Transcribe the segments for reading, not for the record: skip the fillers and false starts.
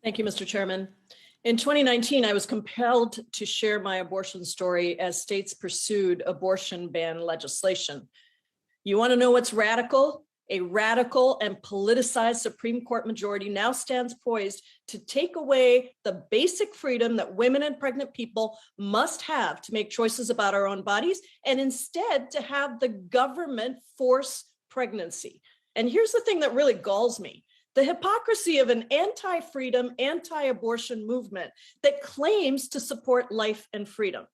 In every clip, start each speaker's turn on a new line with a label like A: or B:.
A: Thank you, Mr. Chairman. In 2019, I was compelled to share my abortion story as states pursued abortion ban legislation. You want to know what's radical? A radical and politicized Supreme Court majority now stands poised to take away the basic freedom that women and pregnant people must have to make choices about our own bodies, and instead to have the government force pregnancy. And here's the thing that really galls me: the hypocrisy of an anti-freedom, anti-abortion movement that claims to support life and freedom.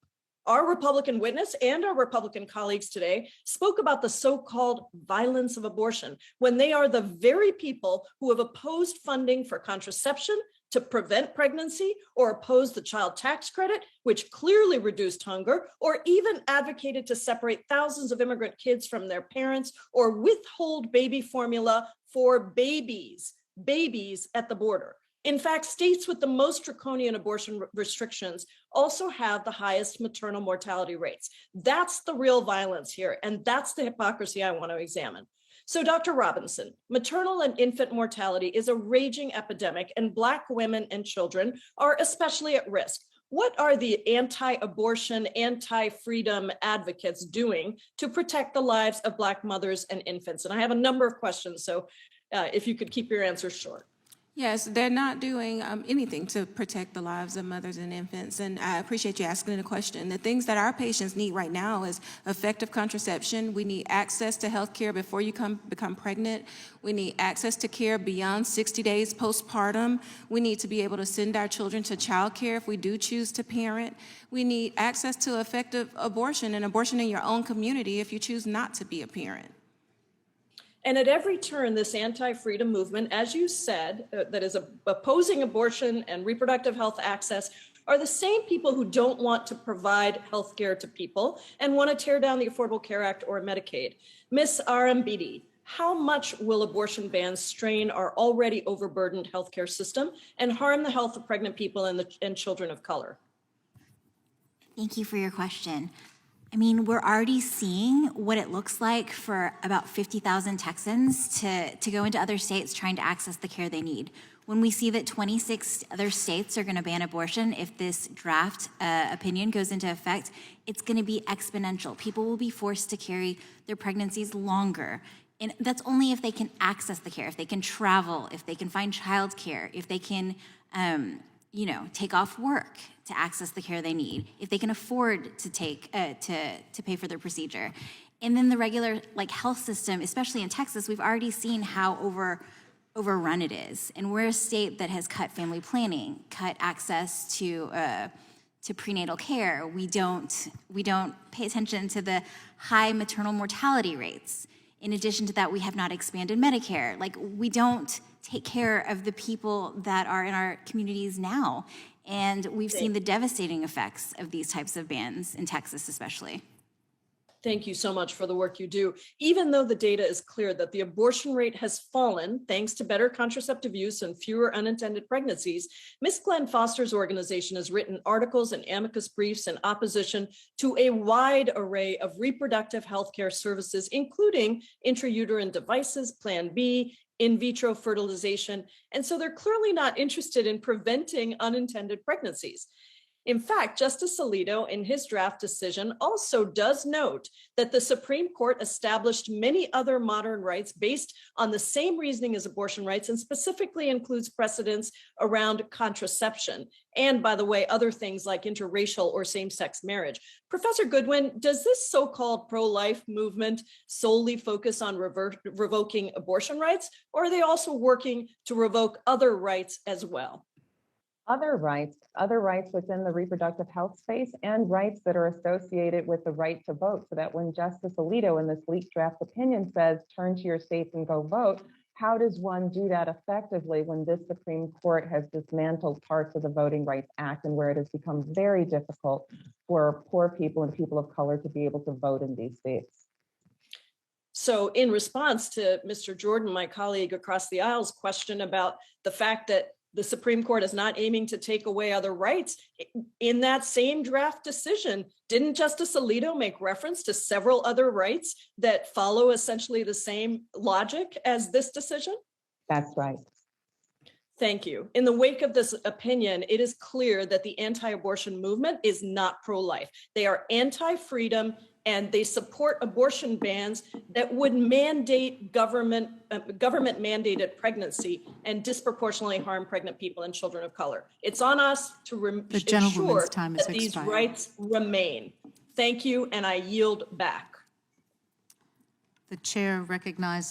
A: Our Republican witness and our Republican colleagues today spoke about the so-called violence of abortion, when they are the very people who have opposed funding for contraception to prevent pregnancy, or opposed the child tax credit, which clearly reduced hunger, or even advocated to separate thousands of immigrant kids from their parents, or withhold baby formula for babies at the border. In fact, states with the most draconian abortion restrictions also have the highest maternal mortality rates. That's the real violence here, and that's the hypocrisy I want to examine. So, Dr. Robinson, maternal and infant mortality is a raging epidemic, and Black women and children are especially at risk. What are the anti-abortion, anti-freedom advocates doing to protect the lives of Black mothers and infants? And I have a number of questions, so if you could keep your answers short.
B: Yes, they're not doing anything to protect the lives of mothers and infants. And I appreciate you asking the question. The things that our patients need right now is effective contraception. We need access to health care before you become pregnant. We need access to care beyond 60 days postpartum. We need to be able to send our children to childcare if we do choose to parent. We need access to effective abortion, and abortion in your own community if you choose not to be a parent.
A: And at every turn, this anti-freedom movement, as you said, that is opposing abortion and reproductive health access, are the same people who don't want to provide health care to people and want to tear down the Affordable Care Act or Medicaid. Ms. Arambidi, how much will abortion bans strain our already overburdened healthcare system and harm the health of pregnant people and children of color?
C: Thank you for your question. I mean, we're already seeing what it looks like for about 50,000 Texans to go into other states trying to access the care they need. When we see that 26 other states are going to ban abortion, if this draft opinion goes into effect, it's going to be exponential. People will be forced to carry their pregnancies longer. And that's only if they can access the care, if they can travel, if they can find childcare, if they can, take off work to access the care they need, if they can afford to to pay for their procedure. And then the regular health system, especially in Texas, we've already seen how overrun it is. And we're a state that has cut family planning, cut access to prenatal care. We don't pay attention to the high maternal mortality rates. In addition to that, we have not expanded Medicare. We don't take care of the people that are in our communities now. And we've seen the devastating effects of these types of bans in Texas, especially.
A: Thank you so much for the work you do. Even though the data is clear that the abortion rate has fallen thanks to better contraceptive use and fewer unintended pregnancies, Ms. Glenn Foster's organization has written articles and amicus briefs in opposition to a wide array of reproductive health care services, including intrauterine devices, Plan B, in vitro fertilization. And so they're clearly not interested in preventing unintended pregnancies. In fact, Justice Alito, in his draft decision, also does note that the Supreme Court established many other modern rights based on the same reasoning as abortion rights, and specifically includes precedents around contraception. And by the way, other things like interracial or same-sex marriage. Professor Goodwin, does this so-called pro-life movement solely focus on revoking abortion rights, or are they also working to revoke other rights as well?
D: Other rights within the reproductive health space, and rights that are associated with the right to vote, so that when Justice Alito in this leaked draft opinion says, turn to your states and go vote, how does one do that effectively when this Supreme Court has dismantled parts of the Voting Rights Act, and where it has become very difficult for poor people and people of color to be able to vote in these states?
A: So in response to Mr. Jordan, my colleague across the aisle's question about the fact that the Supreme Court is not aiming to take away other rights, in that same draft decision, didn't Justice Alito make reference to several other rights that follow essentially the same logic as this decision?
D: That's right.
A: Thank you. In the wake of this opinion, it is clear that the anti-abortion movement is not pro-life. They are anti-freedom and they support abortion bans that would mandate government mandated pregnancy and disproportionately harm pregnant people and children of color. It's on us to
E: The
A: ensure
E: gentlewoman's time has
A: that these
E: expired.
A: rights remain. Thank you, and I yield back.
E: The chair recognizes